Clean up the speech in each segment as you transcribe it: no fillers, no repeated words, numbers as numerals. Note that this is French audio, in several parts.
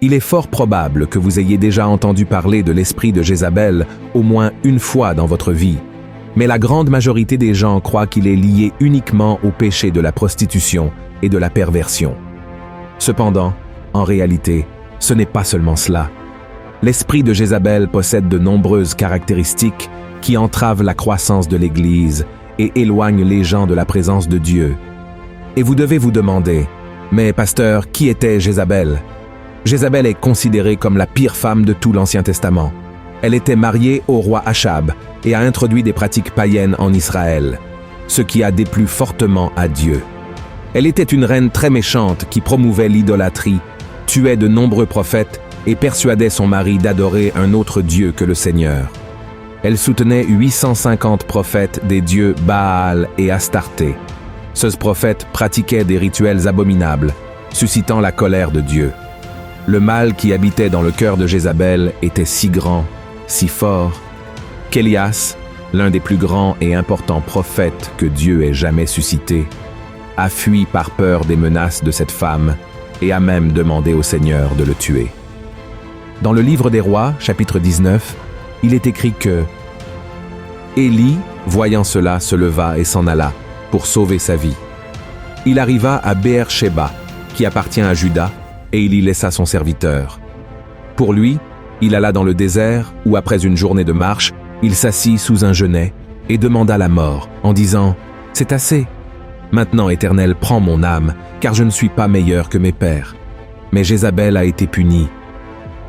Il est fort probable que vous ayez déjà entendu parler de l'esprit de Jézabel au moins une fois dans votre vie, mais la grande majorité des gens croient qu'il est lié uniquement au péché de la prostitution et de la perversion. Cependant, en réalité, ce n'est pas seulement cela. L'esprit de Jézabel possède de nombreuses caractéristiques qui entravent la croissance de l'Église et éloignent les gens de la présence de Dieu. Et vous devez vous demander, mais pasteur, qui était Jézabel? Jézabel est considérée comme la pire femme de tout l'Ancien Testament. Elle était mariée au roi Achab et a introduit des pratiques païennes en Israël, ce qui a déplu fortement à Dieu. Elle était une reine très méchante qui promouvait l'idolâtrie, tuait de nombreux prophètes et persuadait son mari d'adorer un autre Dieu que le Seigneur. Elle soutenait 850 prophètes des dieux Baal et Astarté. Ce prophète pratiquait des rituels abominables, suscitant la colère de Dieu. Le mal qui habitait dans le cœur de Jézabel était si grand, si fort, qu'Élias, l'un des plus grands et importants prophètes que Dieu ait jamais suscité, a fui par peur des menaces de cette femme et a même demandé au Seigneur de le tuer. Dans le livre des Rois, chapitre 19, il est écrit que Élie, voyant cela, se leva et s'en alla pour sauver sa vie. Il arriva à Béer-Shéba, qui appartient à Juda, et il y laissa son serviteur. Pour lui, il alla dans le désert où, après une journée de marche, il s'assit sous un genêt et demanda la mort, en disant « C'est assez. Maintenant, Éternel, prends mon âme, car je ne suis pas meilleur que mes pères. » Mais Jézabel a été punie.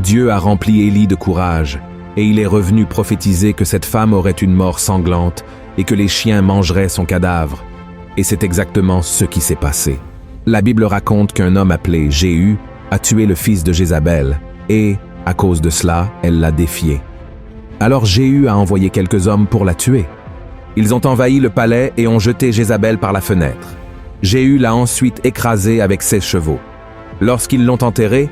Dieu a rempli Élie de courage, et il est revenu prophétiser que cette femme aurait une mort sanglante et que les chiens mangeraient son cadavre. Et c'est exactement ce qui s'est passé. La Bible raconte qu'un homme appelé Jéhu a tué le fils de Jézabel, et, à cause de cela, elle l'a défié. Alors Jéhu a envoyé quelques hommes pour la tuer. Ils ont envahi le palais et ont jeté Jézabel par la fenêtre. Jéhu l'a ensuite écrasée avec ses chevaux. Lorsqu'ils l'ont enterrée,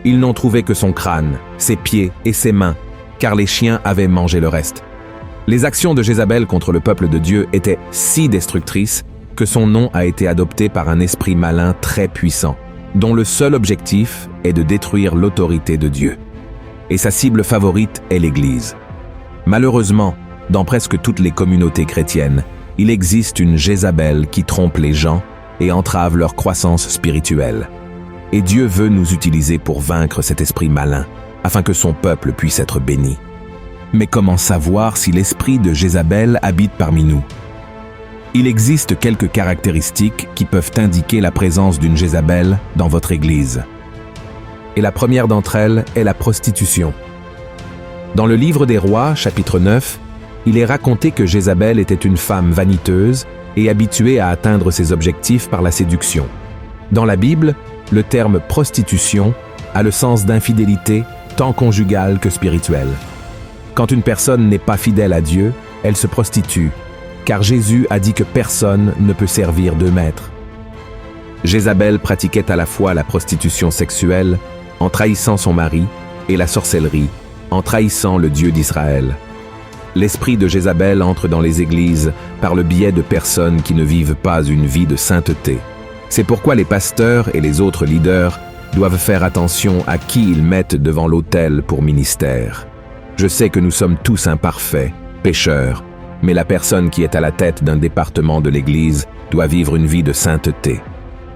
ils n'ont trouvé que son crâne, ses pieds et ses mains, car les chiens avaient mangé le reste. Les actions de Jézabel contre le peuple de Dieu étaient si destructrices que son nom a été adopté par un esprit malin très puissant, dont le seul objectif est de détruire l'autorité de Dieu. Et sa cible favorite est l'Église. Malheureusement, dans presque toutes les communautés chrétiennes, il existe une Jézabel qui trompe les gens et entrave leur croissance spirituelle. Et Dieu veut nous utiliser pour vaincre cet esprit malin, afin que son peuple puisse être béni. Mais comment savoir si l'esprit de Jézabel habite parmi nous? Il existe quelques caractéristiques qui peuvent indiquer la présence d'une Jézabel dans votre Église. Et la première d'entre elles est la prostitution. Dans le livre des Rois, chapitre 9, il est raconté que Jézabel était une femme vaniteuse et habituée à atteindre ses objectifs par la séduction. Dans la Bible, le terme prostitution a le sens d'infidélité tant conjugale que spirituelle. Quand une personne n'est pas fidèle à Dieu, elle se prostitue, car Jésus a dit que personne ne peut servir deux maîtres. Jézabel pratiquait à la fois la prostitution sexuelle, en trahissant son mari, et la sorcellerie, en trahissant le Dieu d'Israël. L'esprit de Jézabel entre dans les églises par le biais de personnes qui ne vivent pas une vie de sainteté. C'est pourquoi les pasteurs et les autres leaders doivent faire attention à qui ils mettent devant l'autel pour ministère. Je sais que nous sommes tous imparfaits, pécheurs, mais la personne qui est à la tête d'un département de l'Église doit vivre une vie de sainteté.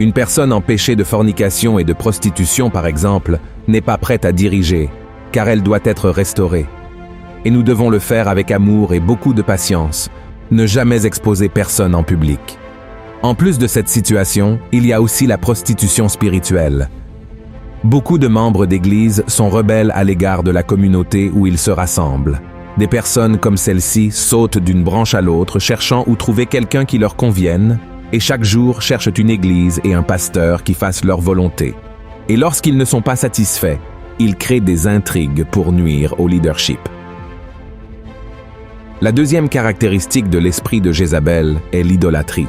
Une personne en péché de fornication et de prostitution, par exemple, n'est pas prête à diriger, car elle doit être restaurée. Et nous devons le faire avec amour et beaucoup de patience, ne jamais exposer personne en public. En plus de cette situation, il y a aussi la prostitution spirituelle. Beaucoup de membres d'Église sont rebelles à l'égard de la communauté où ils se rassemblent. Des personnes comme celle-ci sautent d'une branche à l'autre, cherchant où trouver quelqu'un qui leur convienne, et chaque jour cherchent une église et un pasteur qui fassent leur volonté. Et lorsqu'ils ne sont pas satisfaits, ils créent des intrigues pour nuire au leadership. La deuxième caractéristique de l'esprit de Jézabel est l'idolâtrie.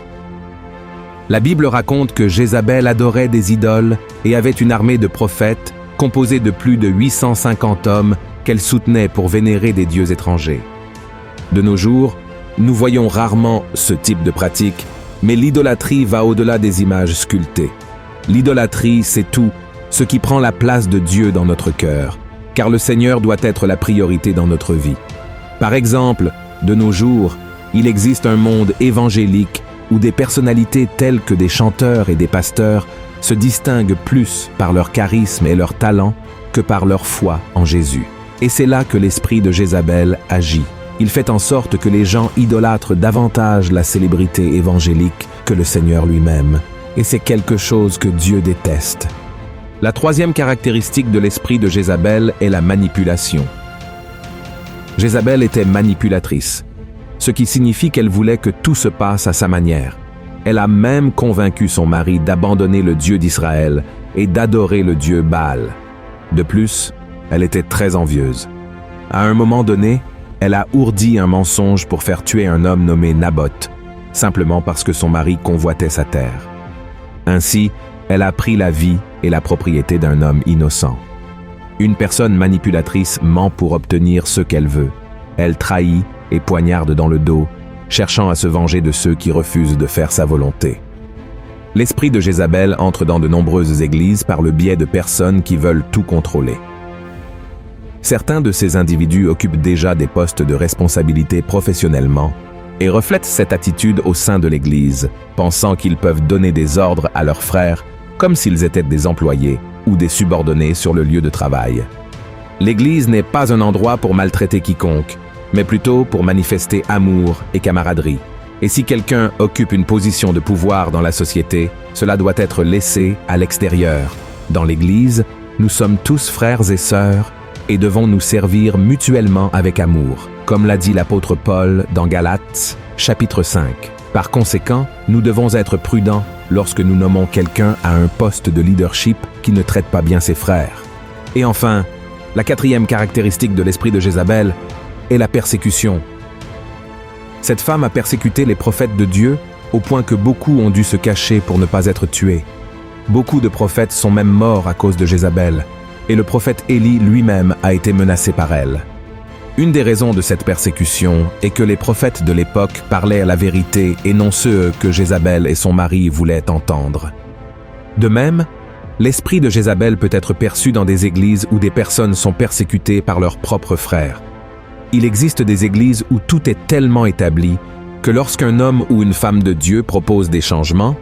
La Bible raconte que Jézabel adorait des idoles et avait une armée de prophètes composée de plus de 850 hommes qu'elle soutenait pour vénérer des dieux étrangers. De nos jours, nous voyons rarement ce type de pratique, mais l'idolâtrie va au-delà des images sculptées. L'idolâtrie, c'est tout, ce qui prend la place de Dieu dans notre cœur, car le Seigneur doit être la priorité dans notre vie. Par exemple, de nos jours, il existe un monde évangélique où des personnalités telles que des chanteurs et des pasteurs se distinguent plus par leur charisme et leur talent que par leur foi en Jésus. Et c'est là que l'esprit de Jézabel agit. Il fait en sorte que les gens idolâtrent davantage la célébrité évangélique que le Seigneur lui-même. Et c'est quelque chose que Dieu déteste. La troisième caractéristique de l'esprit de Jézabel est la manipulation. Jézabel était manipulatrice, ce qui signifie qu'elle voulait que tout se passe à sa manière. Elle a même convaincu son mari d'abandonner le Dieu d'Israël et d'adorer le Dieu Baal. De plus, elle était très envieuse. À un moment donné, elle a ourdi un mensonge pour faire tuer un homme nommé Naboth, simplement parce que son mari convoitait sa terre. Ainsi, elle a pris la vie et la propriété d'un homme innocent. Une personne manipulatrice ment pour obtenir ce qu'elle veut. Elle trahit et poignarde dans le dos, cherchant à se venger de ceux qui refusent de faire sa volonté. L'esprit de Jézabel entre dans de nombreuses églises par le biais de personnes qui veulent tout contrôler. Certains de ces individus occupent déjà des postes de responsabilité professionnellement et reflètent cette attitude au sein de l'Église, pensant qu'ils peuvent donner des ordres à leurs frères comme s'ils étaient des employés ou des subordonnés sur le lieu de travail. L'Église n'est pas un endroit pour maltraiter quiconque, mais plutôt pour manifester amour et camaraderie. Et si quelqu'un occupe une position de pouvoir dans la société, cela doit être laissé à l'extérieur. Dans l'Église, nous sommes tous frères et sœurs et devons nous servir mutuellement avec amour, comme l'a dit l'apôtre Paul dans Galates, chapitre 5. Par conséquent, nous devons être prudents lorsque nous nommons quelqu'un à un poste de leadership qui ne traite pas bien ses frères. Et enfin, la quatrième caractéristique de l'esprit de Jézabel est la persécution. Cette femme a persécuté les prophètes de Dieu au point que beaucoup ont dû se cacher pour ne pas être tués. Beaucoup de prophètes sont même morts à cause de Jézabel, et le prophète Élie lui-même a été menacé par elle. Une des raisons de cette persécution est que les prophètes de l'époque parlaient la vérité et non ceux que Jézabel et son mari voulaient entendre. De même, l'esprit de Jézabel peut être perçu dans des églises où des personnes sont persécutées par leurs propres frères. Il existe des églises où tout est tellement établi que lorsqu'un homme ou une femme de Dieu propose des changements,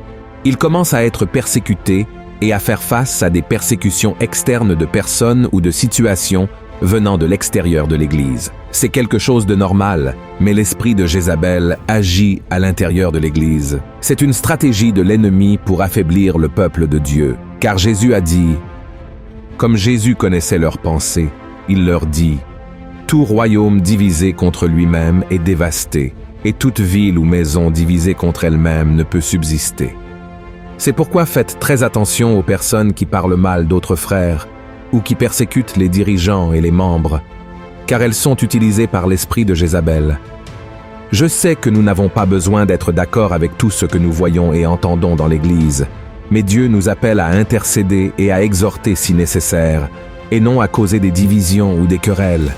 il commence à être persécuté et à faire face à des persécutions externes de personnes ou de situations venant de l'extérieur de l'Église. C'est quelque chose de normal, mais l'esprit de Jézabel agit à l'intérieur de l'Église. C'est une stratégie de l'ennemi pour affaiblir le peuple de Dieu. Car Jésus a dit, comme Jésus connaissait leurs pensées, il leur dit, « Tout royaume divisé contre lui-même est dévasté, et toute ville ou maison divisée contre elle-même ne peut subsister. » C'est pourquoi faites très attention aux personnes qui parlent mal d'autres frères, ou qui persécutent les dirigeants et les membres, car elles sont utilisées par l'esprit de Jézabel. Je sais que nous n'avons pas besoin d'être d'accord avec tout ce que nous voyons et entendons dans l'Église, mais Dieu nous appelle à intercéder et à exhorter si nécessaire, et non à causer des divisions ou des querelles.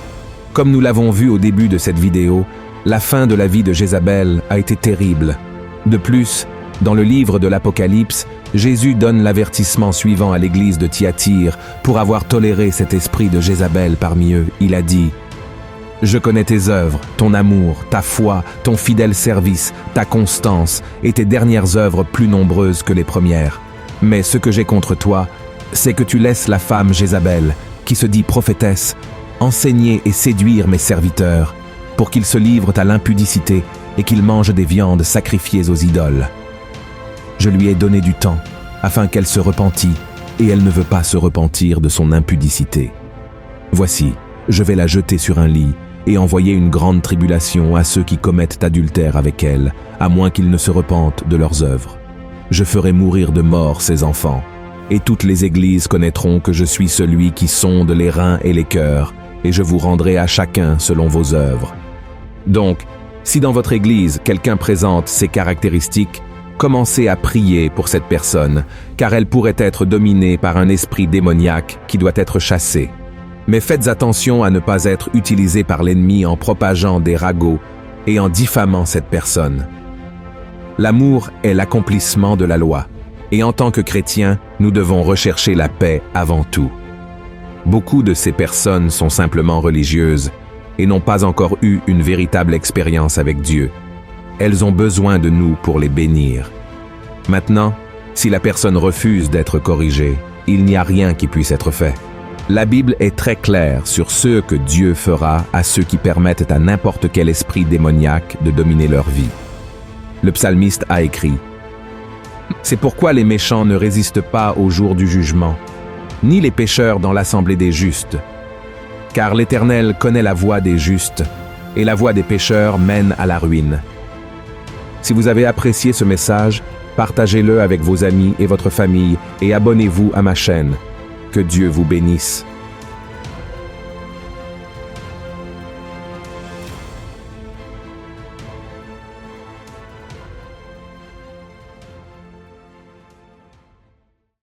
Comme nous l'avons vu au début de cette vidéo, la fin de la vie de Jézabel a été terrible. De plus, dans le livre de l'Apocalypse, Jésus donne l'avertissement suivant à l'église de Thyatire pour avoir toléré cet esprit de Jézabel parmi eux. Il a dit « Je connais tes œuvres, ton amour, ta foi, ton fidèle service, ta constance et tes dernières œuvres plus nombreuses que les premières. Mais ce que j'ai contre toi, c'est que tu laisses la femme Jézabel, qui se dit prophétesse, enseigner et séduire mes serviteurs, pour qu'ils se livrent à l'impudicité et qu'ils mangent des viandes sacrifiées aux idoles. Je lui ai donné du temps, afin qu'elle se repentît, et elle ne veut pas se repentir de son impudicité. Voici, je vais la jeter sur un lit, et envoyer une grande tribulation à ceux qui commettent adultère avec elle, à moins qu'ils ne se repentent de leurs œuvres. Je ferai mourir de mort ses enfants, et toutes les églises connaîtront que je suis celui qui sonde les reins et les cœurs, et je vous rendrai à chacun selon vos œuvres. Donc, si dans votre église quelqu'un présente ces caractéristiques, commencez à prier pour cette personne, car elle pourrait être dominée par un esprit démoniaque qui doit être chassé. Mais faites attention à ne pas être utilisé par l'ennemi en propageant des ragots et en diffamant cette personne. L'amour est l'accomplissement de la loi. Et en tant que chrétiens, nous devons rechercher la paix avant tout. Beaucoup de ces personnes sont simplement religieuses et n'ont pas encore eu une véritable expérience avec Dieu. Elles ont besoin de nous pour les bénir. Maintenant, si la personne refuse d'être corrigée, il n'y a rien qui puisse être fait. La Bible est très claire sur ce que Dieu fera à ceux qui permettent à n'importe quel esprit démoniaque de dominer leur vie. Le psalmiste a écrit: « C'est pourquoi les méchants ne résistent pas au jour du jugement, ni les pécheurs dans l'assemblée des justes. Car l'Éternel connaît la voie des justes, et la voie des pécheurs mène à la ruine. » Si vous avez apprécié ce message, partagez-le avec vos amis et votre famille et abonnez-vous à ma chaîne. Que Dieu vous bénisse.